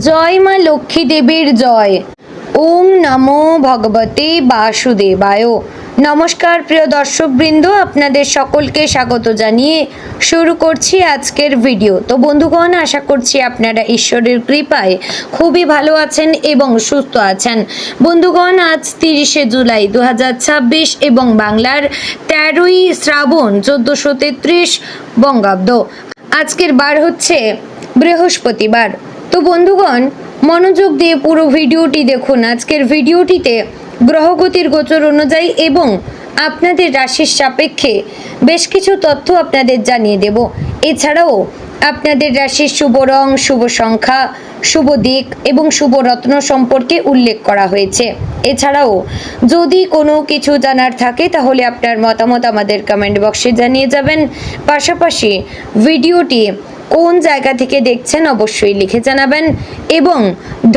জয় মা লক্ষ্মী দেবীর জয়। ওম নমো ভগবতে বাসুদেবায়। নমস্কার প্রিয় দর্শকবৃন্দ, আপনাদের সকলকে স্বাগত জানিয়ে শুরু করছি আজকের ভিডিও। তো বন্ধুগণ, আশা করছি আপনারা ঈশ্বরের কৃপায় খুবই ভালো আছেন এবং সুস্থ আছেন। বন্ধুগণ, আজ 30শে জুলাই 2026 এবং বাংলার 13ই শ্রাবণ 1433 বঙ্গাব্দ। আজকের বার হচ্ছে বৃহস্পতিবার। তো বন্ধুগণ, মনোযোগ দিয়ে পুরো ভিডিওটি দেখুন। আজকের ভিডিওটিতে গ্রহগতির গোচর অনুযায়ী এবং আপনাদের রাশির সাপেক্ষে বেশ কিছু তথ্য আপনাদের জানিয়ে দেব। এছাড়াও আপনাদের রাশির শুভ রং, শুভ সংখ্যা, শুভ দিক এবং শুভ রত্ন সম্পর্কে উল্লেখ করা হয়েছে। এছাড়াও যদি কোনো কিছু জানার থাকে তাহলে আপনার মতামত আমাদের কমেন্ট বক্সে জানিয়ে যাবেন। পাশাপাশি ভিডিওটি কোন জায়গা থেকে দেখছেন অবশ্যই লিখে জানাবেন এবং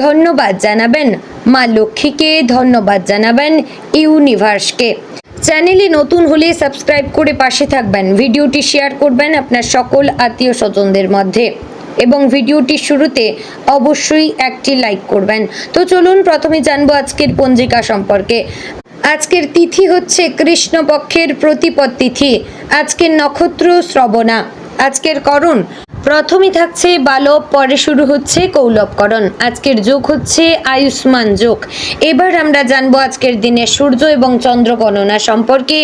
ধন্যবাদ জানাবেন মা লক্ষ্মীকে, ধন্যবাদ জানাবেন ইউনিভার্সকে। চ্যানেলে নতুন হলে সাবস্ক্রাইব করে পাশে থাকবেন, ভিডিওটি শেয়ার করবেন আপনার সকল আত্মীয় স্বজনদের মধ্যে এবং ভিডিওটির শুরুতে অবশ্যই একটি লাইক করবেন। তো চলুন প্রথমে জানবো আজকের পঞ্জিকা সম্পর্কে। আজকের তিথি হচ্ছে কৃষ্ণপক্ষের প্রতিপদ তিথি। আজকের নক্ষত্র শ্রবণা। আজকের করণ প্রথমে থাকছে বালব, পরে শুরু হচ্ছে কৌলবকরণ। আজকের যোগ হচ্ছে আয়ুষ্মান যোগ। এবার আমরা জানবো আজকের দিনে সূর্য এবং চন্দ্র গণনা সম্পর্কে।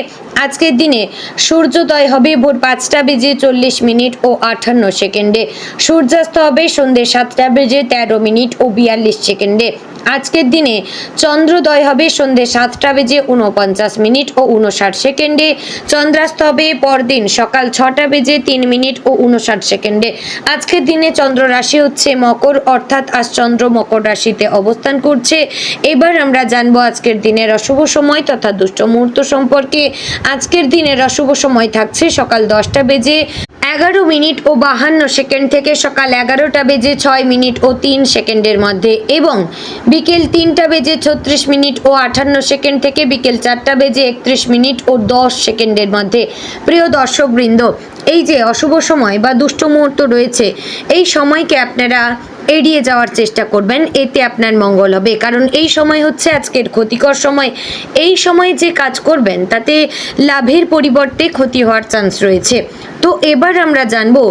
আজকের দিনে সূর্যোদয় হবে ভোর 5:40 ও 58 সেকেন্ডে। সূর্যাস্ত হবে সন্ধ্যে 7:13 ও 42 সেকেন্ডে। আজকের দিনে চন্দ্রোদয় হবে সন্ধ্যে 7:49 ও 59 সেকেন্ডে। চন্দ্রাস্ত হবে পরদিন সকাল 6:03 ও 59 সেকেন্ডে। আজকের দিনে চন্দ্র রাশি হচ্ছে মকর, অর্থাৎ আজ চন্দ্র মকর রাশিতে অবস্থান করছে। এবার আমরা জানবো আজকের দিনের অশুভ সময় তথা দুষ্ট মুহূর্ত সম্পর্কে। আজকের দিনের অশুভ সময় থাকছে সকাল 10:11 ও 52 সেকেন্ড থেকে সকাল 11:06 ও 3 সেকেন্ডের মধ্যে এবং বিকেল 3:36 ও 58 সেকেন্ড থেকে বিকেল 4:31 ও 10 সেকেন্ডের মধ্যে। প্রিয় দর্শকবৃন্দ, এই যে অশুভ সময় বা দুষ্ট মুহূর্ত রয়েছে, এই সময়কে আপনারা এড়িয়ে যাওয়ার চেষ্টা করবেন, এতে আপনার মঙ্গল হবে। কারণ এই সময় হচ্ছে আজকের ক্ষতিকর সময়। এই সময় যে কাজ করবেন তাতে লাভের পরিবর্তে ক্ষতি হওয়ার চান্স রয়েছে। তো এবার আমরা জানবো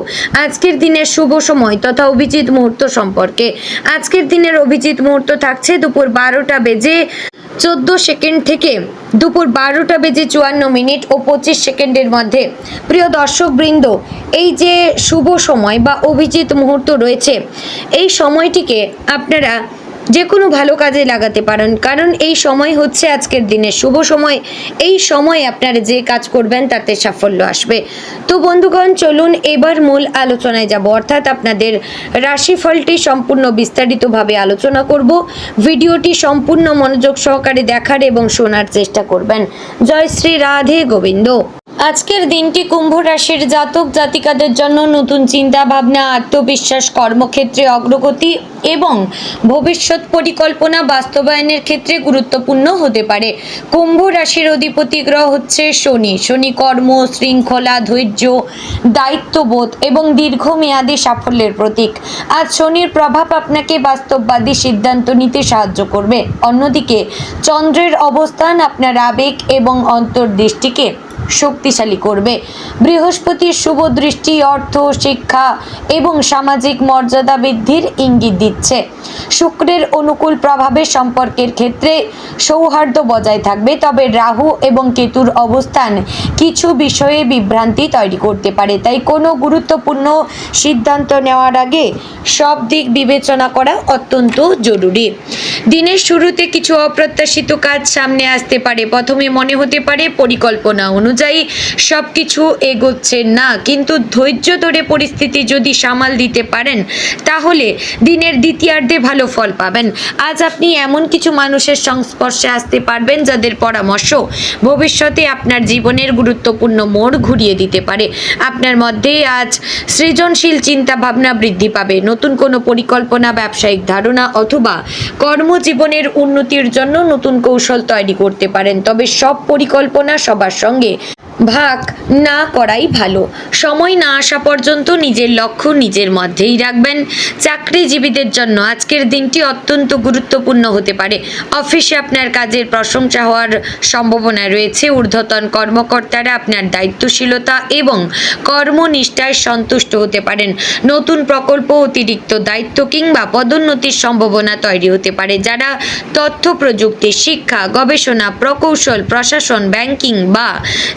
আজকের দিনের শুভ সময় তথা অভিজিৎ মুহূর্ত সম্পর্কে। আজকের দিনের অভিজিৎ মুহূর্ত থাকছে দুপুর 12:14 সেকেন্ড থেকে দুপুর 12:54 ও 25 সেকেন্ডের মধ্যে। প্রিয় দর্শকবৃন্দ, এই যে শুভ সময় বা অভিজিৎ মুহূর্ত রয়েছে, এই সময়টিকে আপনারা যে কোনো ভালো কাজে লাগাতে পারেন, কারণ এই সময় হচ্ছে আজকের দিনের শুভ সময়। এই সময় আপনারা যে কাজ করবেন তাতে সাফল্য আসবে। তো বন্ধুগণ, চলুন এবার মূল আলোচনায় যাব, অর্থাৎ আপনাদের রাশিফলটি সম্পূর্ণ বিস্তারিতভাবে আলোচনা করব। ভিডিওটি সম্পূর্ণ মনোযোগ সহকারে দেখার এবং শোনার চেষ্টা করবেন। জয় শ্রী রাধে গোবিন্দ। আজকের দিনটি কুম্ভ রাশির জাতক জাতিকাদের জন্য নতুন চিন্তা ভাবনা, আত্মবিশ্বাস, কর্মক্ষেত্রে অগ্রগতি এবং ভবিষ্যৎ পরিকল্পনা বাস্তবায়নের ক্ষেত্রে গুরুত্বপূর্ণ হতে পারে। কুম্ভ রাশির অধিপতি গ্রহ হচ্ছে শনি। শনি কর্ম, শৃঙ্খলা, ধৈর্য, দায়িত্ববোধ এবং দীর্ঘমেয়াদী সাফল্যের প্রতীক। আজ শনির প্রভাব আপনাকে বাস্তববাদী সিদ্ধান্ত নিতে সাহায্য করবে। অন্যদিকে চন্দ্রের অবস্থান আপনার আবেগ এবং অন্তর্দৃষ্টিকে শক্তিশালী করবে। বৃহস্পতির শুভ দৃষ্টি অর্থ, শিক্ষা এবং সামাজিক মর্যাদা বৃদ্ধির ইঙ্গিত দিচ্ছে। শুক্রের অনুকূল প্রভাবের সম্পর্কের ক্ষেত্রে সৌহার্দ্য বজায় থাকবে, তবে রাহু এবং কেতুর অবস্থান কিছু বিষয়ে বিভ্রান্তি তৈরি করতে পারে। তাই কোনো গুরুত্বপূর্ণ সিদ্ধান্ত নেওয়ার আগে সব দিক বিবেচনা করা অত্যন্ত জরুরি। দিনের শুরুতে কিছু অপ্রত্যাশিত কাজ সামনে আসতে পারে। প্রথমে মনে হতে পারে পরিকল্পনা অনুযায়ী সব কিছু এগোচ্ছে না, কিন্তু ধৈর্য ধরে পরিস্থিতি যদি সামাল দিতে পারেন তাহলে দিনের দ্বিতীয়ার্ধে ভালো ফল পাবেন। আজ আপনি এমন কিছু মানুষের সংস্পর্শে আসতে পারবেন যাদের পরামর্শ ভবিষ্যতে আপনার জীবনের গুরুত্বপূর্ণ মোড় ঘুরিয়ে দিতে পারে। আপনার মধ্যে আজ সৃজনশীল চিন্তা ভাবনা বৃদ্ধি পাবে। নতুন কোনো পরিকল্পনা, ব্যবসায়িক ধারণা অথবা কর্মজীবনের উন্নতির জন্য নতুন কৌশল তৈরি করতে পারেন। তবে সব পরিকল্পনা সবার সঙ্গে ভাগ না করাই ভালো। সময় না আসা পর্যন্ত নিজের লক্ষ্য নিজের মধ্যেই রাখবেন। চাকরিজীবীদের জন্য আজকের দিনটি অত্যন্ত গুরুত্বপূর্ণ হতে পারে। অফিসে আপনার কাজের প্রশংসা হওয়ার সম্ভাবনা রয়েছে। ঊর্ধ্বতন কর্মকর্তারা আপনার দায়িত্বশীলতা এবং কর্মনিষ্ঠায় সন্তুষ্ট হতে পারেন। নতুন প্রকল্প, অতিরিক্ত দায়িত্ব কিংবা পদোন্নতির সম্ভাবনা তৈরি হতে পারে। যারা তথ্য প্রযুক্তি, শিক্ষা, গবেষণা, প্রকৌশল, প্রশাসন, ব্যাংকিং বা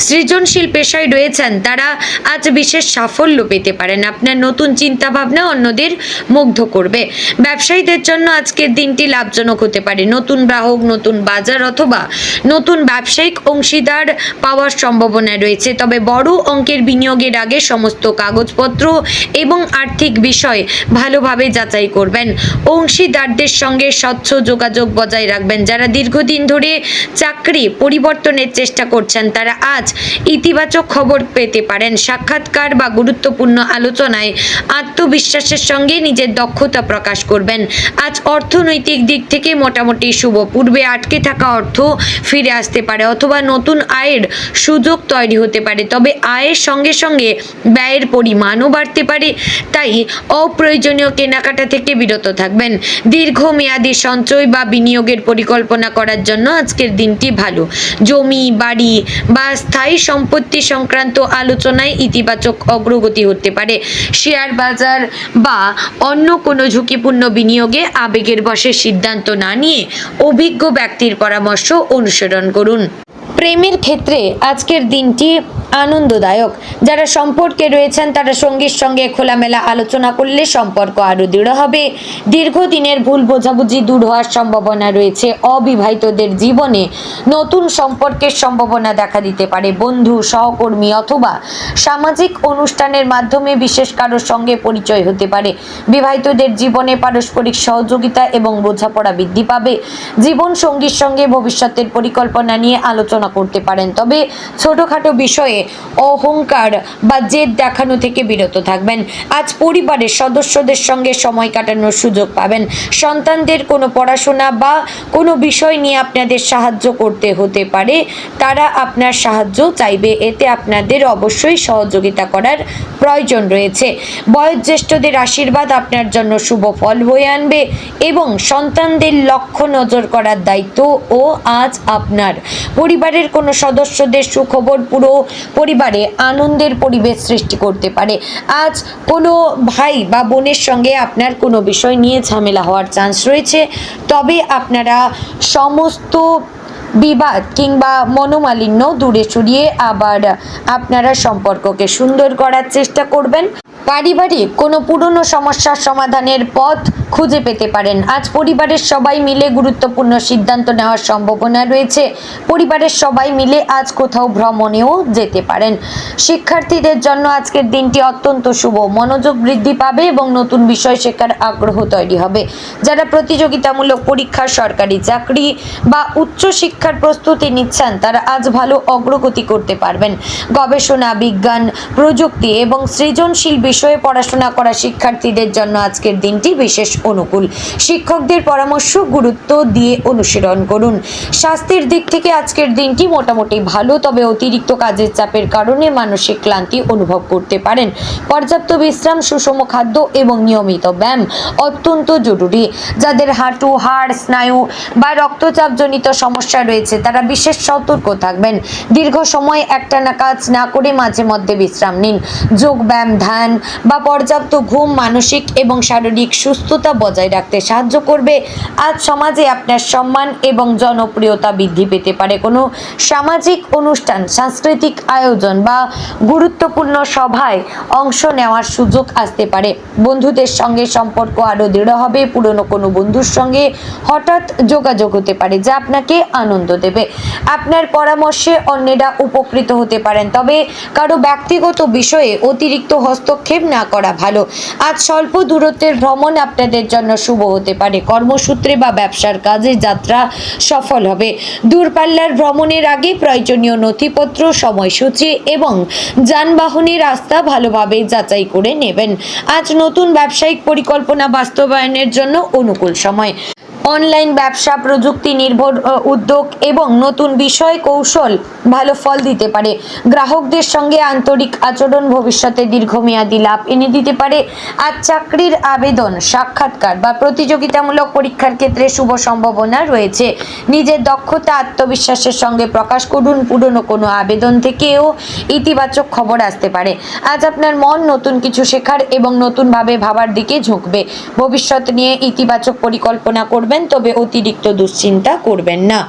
সৃজনশীল পেশায় রয়েছেন তারা আজ বিশেষ সাফল্য পেতে পারেন। আপনার নতুন চিন্তাভাবনা অন্যদের মুগ্ধ করবে। ব্যবসায়ীদের জন্য আজকের দিনটি লাভজনক হতে পারে। নতুন গ্রাহক, নতুন বাজার অথবা নতুন ব্যবসায়িক অংশীদার পাওয়ার সম্ভাবনা রয়েছে। তবে বড় অঙ্কের বিনিয়োগের আগে সমস্ত কাগজপত্র এবং আর্থিক বিষয় ভালোভাবে যাচাই করবেন। অংশীদারদের সঙ্গে স্বচ্ছ যোগাযোগ বজায় রাখবেন। যারা দীর্ঘদিন ধরে চাকরি পরিবর্তনের চেষ্টা করছেন তারা আজ ইতিবাচক খবর পেতে পারেন। সাক্ষাৎকার বা গুরুত্বপূর্ণ আলোচনায় আত্মবিশ্বাসের সঙ্গে নিজের দক্ষতা প্রকাশ করবেন। আজ অর্থনৈতিক দিক থেকে মোটামুটি শুভ। পূর্বে আটকে থাকা অর্থ ফিরে আসতে পারে অথবা নতুন আয়ের সুযোগ তৈরি হতে পারে। তবে আয়ের সঙ্গে সঙ্গে ব্যয়ের পরিমাণও বাড়তে পারে, তাই অপ্রয়োজনীয় কেনাকাটা থেকে বিরত থাকবেন। দীর্ঘমেয়াদী সঞ্চয় বা বিনিয়োগের পরিকল্পনা করার জন্য আজকের দিনটি ভালো। জমি, বাড়ি বা স্থায়ী সম্পত্তি সংক্রান্ত আলোচনায় ইতিবাচক অগ্রগতি হতে পারে। শেয়ার বাজার বা অন্য কোনো ঝুঁকিপূর্ণ বিনিয়োগে আবেগের বশে সিদ্ধান্ত না নিয়ে অভিজ্ঞ ব্যক্তির পরামর্শ অনুসরণ করুন। প্রেমের ক্ষেত্রে আজকের দিনটি আনন্দদায়ক। যারা সম্পর্কে রয়েছেন তারা সঙ্গীর সঙ্গে খোলামেলা আলোচনা করলে সম্পর্ক আরও দৃঢ় হবে। দীর্ঘদিনের ভুল বোঝাবুঝি দূর হওয়ার সম্ভাবনা রয়েছে। অবিবাহিতদের জীবনে নতুন সম্পর্কের সম্ভাবনা দেখা দিতে পারে। বন্ধু, সহকর্মী অথবা সামাজিক অনুষ্ঠানের মাধ্যমে বিশেষ কারোর সঙ্গে পরিচয় হতে পারে। বিবাহিতদের জীবনে পারস্পরিক সহযোগিতা এবং বোঝাপড়া বৃদ্ধি পাবে। জীবন সঙ্গীর সঙ্গে ভবিষ্যতের পরিকল্পনা নিয়ে আলোচনা করতে পারেন। তবে ছোটখাটো বিষয়ে অহংকার বা জেদ দেখানো থেকে বিরত থাকবেন। আজ পরিবারের সদস্যদের সঙ্গে সময় কাটানোর সুযোগ পাবেন। সন্তানদের কোনো পড়াশোনা বা কোনো বিষয় নিয়ে আপনাদের সাহায্য করতে হতে পারে। তারা আপনার সাহায্য চাইবে, এতে আপনাদের অবশ্যই সহযোগিতা করার প্রয়োজন রয়েছে। বয়োজ্যেষ্ঠদের আশীর্বাদ আপনার জন্য শুভ ফল বয়ে আনবে এবং সন্তানদের লক্ষ্য নজর করার দায়িত্ব ও আজ আপনার। পরিবারের কোনো সদস্যদের সুখবর পুরো পরিবারে আনন্দের পরিবেশ সৃষ্টি করতে পারে। আজ কোনো ভাই বা বোনের সঙ্গে আপনার কোনো বিষয় নিয়ে ঝামেলা হওয়ার চান্স রয়েছে, তবে আপনারা সমস্ত বিবাদ কিংবা মনোমালিন্য দূরে সরিয়ে আবার আপনারা সম্পর্ককে সুন্দর করার চেষ্টা করবেন। পারিবারিক কোনো পুরনো সমস্যার সমাধানের পথ খুঁজে পেতে পারেন। আজ পরিবারের সবাই মিলে গুরুত্বপূর্ণ সিদ্ধান্ত নেওয়ার সম্ভাবনা রয়েছে। পরিবারের সবাই মিলে আজ কোথাও ভ্রমণেও যেতে পারেন। শিক্ষার্থীদের জন্য আজকের দিনটি অত্যন্ত শুভ। মনোযোগ বৃদ্ধি পাবে এবং নতুন বিষয় শেখার আগ্রহ তৈরি হবে। যারা প্রতিযোগিতামূলক পরীক্ষা, সরকারি চাকরি বা উচ্চশিক্ষার প্রস্তুতি নিচ্ছেন তারা আজ ভালো অগ্রগতি করতে পারবেন। গবেষণা, বিজ্ঞান, প্রযুক্তি এবং সৃজনশীল বিষয়ে পড়াশোনা করা শিক্ষার্থীদের জন্য আজকের দিনটি বিশেষ অনুকূল। শিক্ষকদের পরামর্শ গুরুত্ব দিয়ে অনুসরণ করুন। স্বাস্থ্যের দিক থেকে আজকের দিনটি মোটামুটি ভালো, তবে অতিরিক্ত কাজের চাপের কারণে মানসিক ক্লান্তি অনুভব করতে পারেন। পর্যাপ্ত বিশ্রাম, সুষম খাদ্য এবং নিয়মিত ব্যায়াম অত্যন্ত জরুরি। যাদের হাঁটু, হাড়, স্নায়ু বা রক্তচাপজনিত সমস্যা রয়েছে তারা বিশেষ সতর্ক থাকবেন। দীর্ঘ সময় একটানা কাজ না করে মাঝে মধ্যে বিশ্রাম নিন। যোগ ব্যায়াম, ধ্যান বা পর্যাপ্ত ঘুম মানসিক এবং শারীরিক সুস্থতা বজায় রাখতে সাহায্য করবে। আজ সমাজে আপনার সম্মান এবং জনপ্রিয়তা বৃদ্ধি পেতে পারে। কোনো সামাজিক অনুষ্ঠান, সাংস্কৃতিক আয়োজন বা গুরুত্বপূর্ণ সভায় অংশ নেওয়ার সুযোগ আসতে পারে। বন্ধুদের সঙ্গে সম্পর্ক আরও দৃঢ় হবে। পুরনো কোনো বন্ধুর সঙ্গে হঠাৎ যোগাযোগ হতে পারে যা আপনাকে আনন্দ দেবে। আপনার পরামর্শে অন্যেরা উপকৃত হতে পারেন, তবে কারো ব্যক্তিগত বিষয়ে অতিরিক্ত হস্তক্ষেপ না করা ভালো। আজ স্বল্প দূরত্বের ভ্রমণ আপনাদের জন্য শুভ হতে পারে। কর্মসূত্রে বা ব্যবসার কাজে যাত্রা সফল হবে। দূরপাল্লার ভ্রমণের আগে প্রয়োজনীয় নথিপত্র, সময়সূচি এবং যানবাহনের রাস্তা ভালোভাবে যাচাই করে নেবেন। আজ নতুন ব্যবসায়িক পরিকল্পনা বাস্তবায়নের জন্য অনুকূল সময়। অনলাইন ব্যবসা, প্রযুক্তি নির্ভর উদ্যোগ এবং নতুন বিষয় কৌশল ভালো ফল দিতে পারে। গ্রাহকদের সঙ্গে আন্তরিক আচরণ ভবিষ্যতে দীর্ঘমেয়াদী লাভ এনে দিতে পারে। আজ চাকরির আবেদন, সাক্ষাৎকার বা প্রতিযোগিতামূলক পরীক্ষার ক্ষেত্রে শুভ সম্ভাবনা রয়েছে। নিজের দক্ষতা আত্মবিশ্বাসের সঙ্গে প্রকাশ করুন। পুরনো কোনো আবেদন থেকেও ইতিবাচক খবর আসতে পারে। আজ আপনার মন নতুন কিছু শেখার এবং নতুনভাবে ভাবার দিকে ঝুঁকবে। ভবিষ্যৎ নিয়ে ইতিবাচক পরিকল্পনা করবেন, তবে অতিরিক্ত দুশ্চিন্তা করবেন না।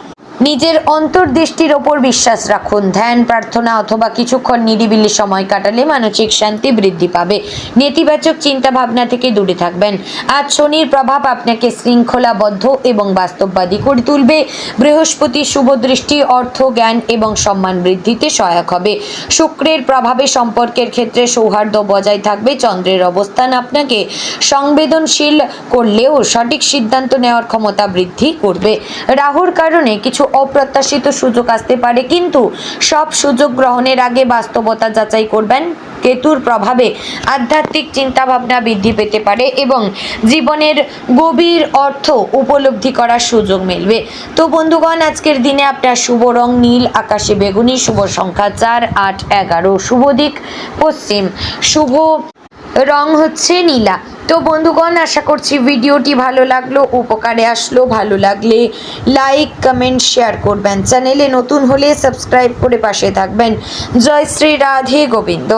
নিজের অন্তর্দৃষ্টির ওপর বিশ্বাস রাখুন। ধ্যান, প্রার্থনা অথবা কিছুক্ষণ নিরিবিলি সময় কাটালে মানসিক শান্তি বৃদ্ধি পাবে। নেতিবাচক চিন্তা ভাবনা থেকে দূরে থাকবেন। আজ শনির প্রভাব আপনাকে শৃঙ্খলাবদ্ধ এবং বাস্তববাদী করে তুলবে। বৃহস্পতির শুভ দৃষ্টি অর্থ, জ্ঞান এবং সম্মান বৃদ্ধিতে সহায়ক হবে। শুক্রের প্রভাবে সম্পর্কের ক্ষেত্রে সৌহার্দ্য বজায় থাকবে। চন্দ্রের অবস্থান আপনাকে সংবেদনশীল করলেও সঠিক সিদ্ধান্ত নেওয়ার ক্ষমতা বৃদ্ধি করবে। রাহুর কারণে কিছু অপ্রত্যাশিত সুযোগ আসতে পারে, কিন্তু সব সুযোগ গ্রহণের আগে বাস্তবতা যাচাই করবেন। কেতুর প্রভাবে আধ্যাত্মিক চিন্তাভাবনা বৃদ্ধি পেতে পারে এবং জীবনের গভীর অর্থ উপলব্ধি করার সুযোগ মিলবে। তো বন্ধুগণ, আজকের দিনে আপনার শুভ রং নীল, আকাশে বেগুনি, শুভ সংখ্যা 4, 8, 11, শুভ দিক পশ্চিম, শুভ রং হচ্ছে নীলা। তো বন্ধুগণ, আশা করছি ভিডিওটি ভালো লাগলো, উপকারে আসলো। ভালো লাগলে লাইক, কমেন্ট, শেয়ার করবেন। চ্যানেলে নতুন হলে সাবস্ক্রাইব করে পাশে থাকবেন। জয় শ্রী রাধে গোবিন্দ।